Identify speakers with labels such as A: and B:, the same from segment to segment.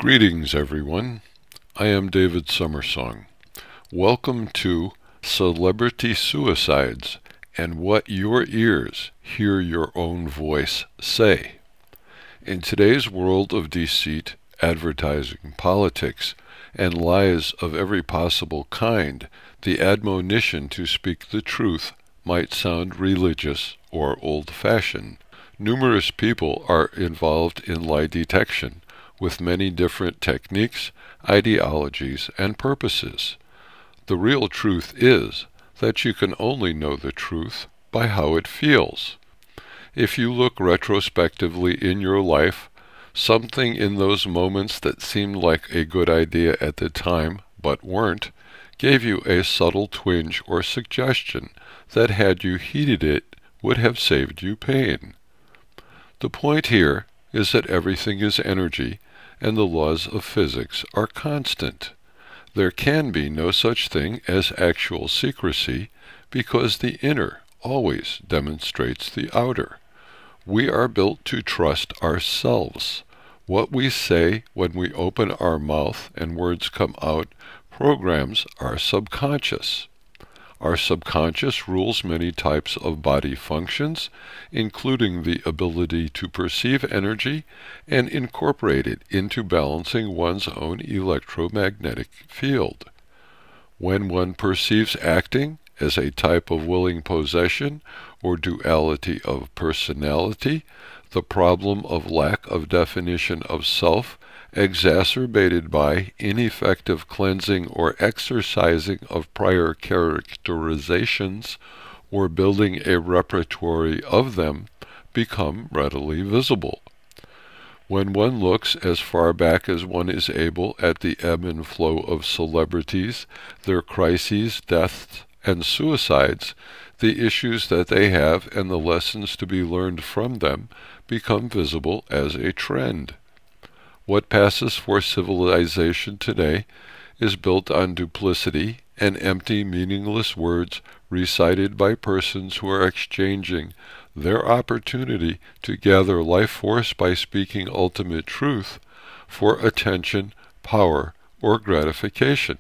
A: Greetings, everyone. I am David Summersong. Welcome to Celebrity Suicides and What Your Ears Hear Your Own Voice Say. In today's world of deceit, advertising, politics, and lies of every possible kind, the admonition to speak the truth might sound religious or old-fashioned. Numerous people are involved in lie detection, with many different techniques, ideologies, and purposes. The real truth is that you can only know the truth by how it feels. If you look retrospectively in your life, something in those moments that seemed like a good idea at the time, but weren't, gave you a subtle twinge or suggestion that had you heeded it would have saved you pain. The point here is that everything is energy, and the laws of physics are constant. There can be no such thing as actual secrecy, because the inner always demonstrates the outer. We are built to trust ourselves. What we say when we open our mouth and words come out programs our subconscious. Our subconscious rules many types of body functions, including the ability to perceive energy and incorporate it into balancing one's own electromagnetic field. When one perceives acting as a type of willing possession or duality of personality, the problem of lack of definition of self, exacerbated by ineffective cleansing or exercising of prior characterizations or building a repertory of them, become readily visible. When one looks as far back as one is able at the ebb and flow of celebrities, their crises, deaths, and suicides, the issues that they have and the lessons to be learned from them become visible as a trend. What passes for civilization today is built on duplicity and empty, meaningless words recited by persons who are exchanging their opportunity to gather life force by speaking ultimate truth for attention, power, or gratification.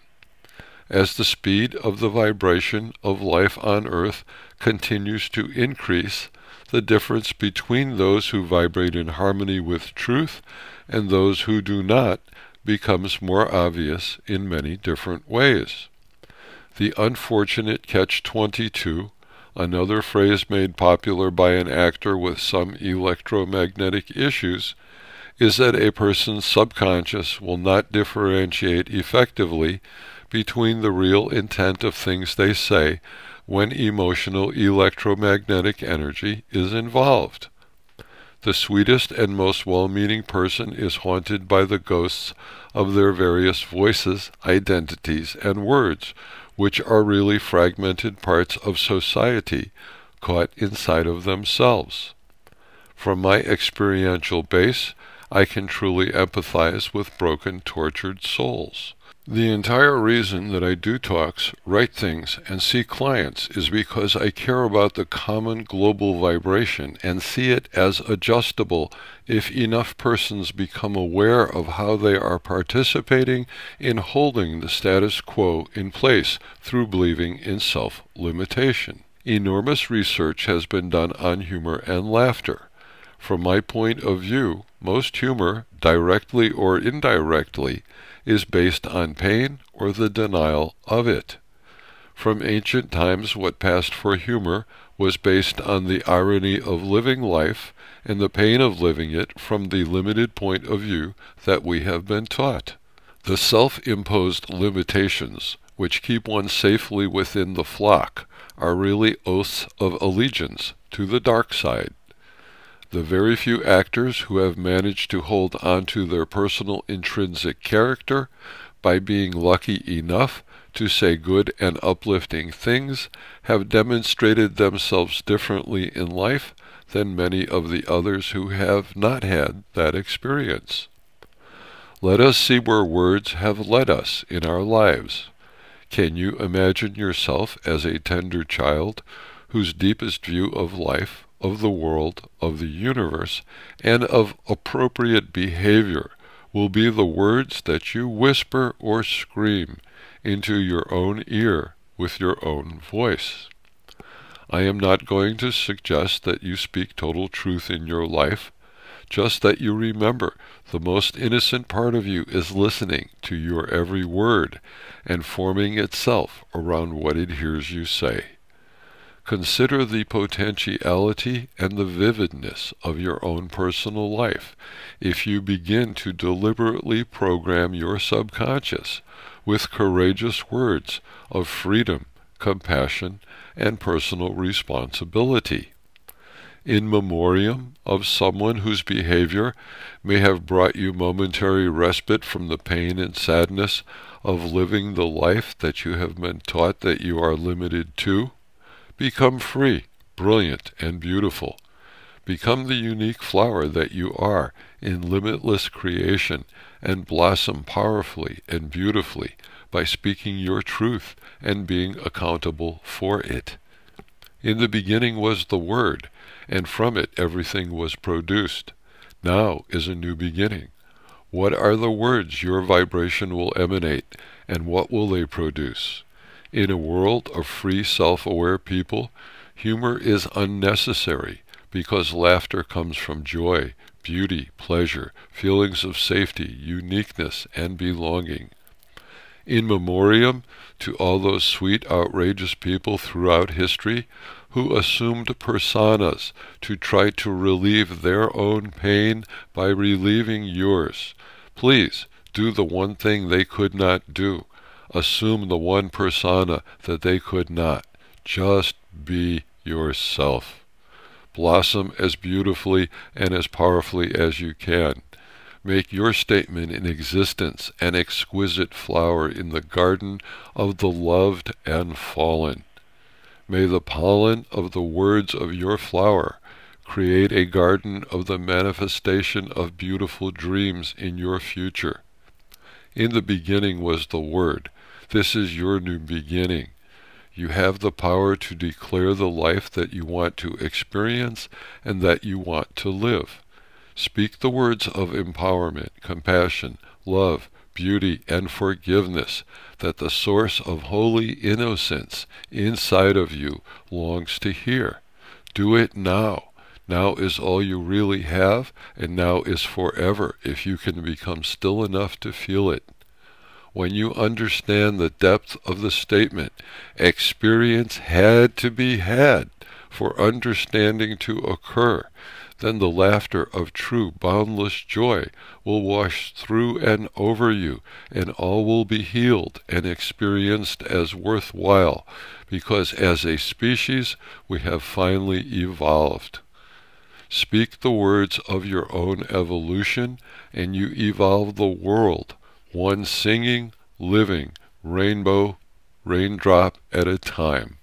A: As the speed of the vibration of life on Earth continues to increase, the difference between those who vibrate in harmony with truth and those who do not becomes more obvious in many different ways. The unfortunate catch-22, another phrase made popular by an actor with some electromagnetic issues, is that a person's subconscious will not differentiate effectively between the real intent of things they say when emotional electromagnetic energy is involved. The sweetest and most well-meaning person is haunted by the ghosts of their various voices, identities, and words, which are really fragmented parts of society caught inside of themselves. From my experiential base, I can truly empathize with broken, tortured souls. The entire reason that I do talks, write things, and see clients is because I care about the common global vibration and see it as adjustable if enough persons become aware of how they are participating in holding the status quo in place through believing in self-limitation. Enormous research has been done on humor and laughter. From my point of view, most humor, directly or indirectly, is based on pain or the denial of it. From ancient times, what passed for humor was based on the irony of living life and the pain of living it from the limited point of view that we have been taught. The self-imposed limitations, which keep one safely within the flock, are really oaths of allegiance to the dark side. The very few actors who have managed to hold on to their personal intrinsic character by being lucky enough to say good and uplifting things have demonstrated themselves differently in life than many of the others who have not had that experience. Let us see where words have led us in our lives. Can you imagine yourself as a tender child whose deepest view of life, of the world, of the universe, and of appropriate behavior will be the words that you whisper or scream into your own ear with your own voice. I am not going to suggest that you speak total truth in your life, just that you remember the most innocent part of you is listening to your every word and forming itself around what it hears you say. Consider the potentiality and the vividness of your own personal life if you begin to deliberately program your subconscious with courageous words of freedom, compassion, and personal responsibility. In memoriam of someone whose behavior may have brought you momentary respite from the pain and sadness of living the life that you have been taught that you are limited to, become free, brilliant, and beautiful. Become the unique flower that you are in limitless creation and blossom powerfully and beautifully by speaking your truth and being accountable for it. In the beginning was the Word, and from it everything was produced. Now is a new beginning. What are the words your vibration will emanate, and what will they produce? In a world of free, self-aware people, humor is unnecessary because laughter comes from joy, beauty, pleasure, feelings of safety, uniqueness, and belonging. In memoriam to all those sweet, outrageous people throughout history who assumed personas to try to relieve their own pain by relieving yours, please do the one thing they could not do. Assume the one persona that they could not. Just be yourself. Blossom as beautifully and as powerfully as you can. Make your statement in existence an exquisite flower in the garden of the loved and fallen. May the pollen of the words of your flower create a garden of the manifestation of beautiful dreams in your future. In the beginning was the Word. This is your new beginning. You have the power to declare the life that you want to experience and that you want to live. Speak the words of empowerment, compassion, love, beauty, and forgiveness that the source of holy innocence inside of you longs to hear. Do it now. Now is all you really have, and now is forever if you can become still enough to feel it. When you understand the depth of the statement, experience had to be had for understanding to occur, then the laughter of true boundless joy will wash through and over you, and all will be healed and experienced as worthwhile, because as a species we have finally evolved. Speak the words of your own evolution, and you evolve the world, one singing, living rainbow, raindrop at a time.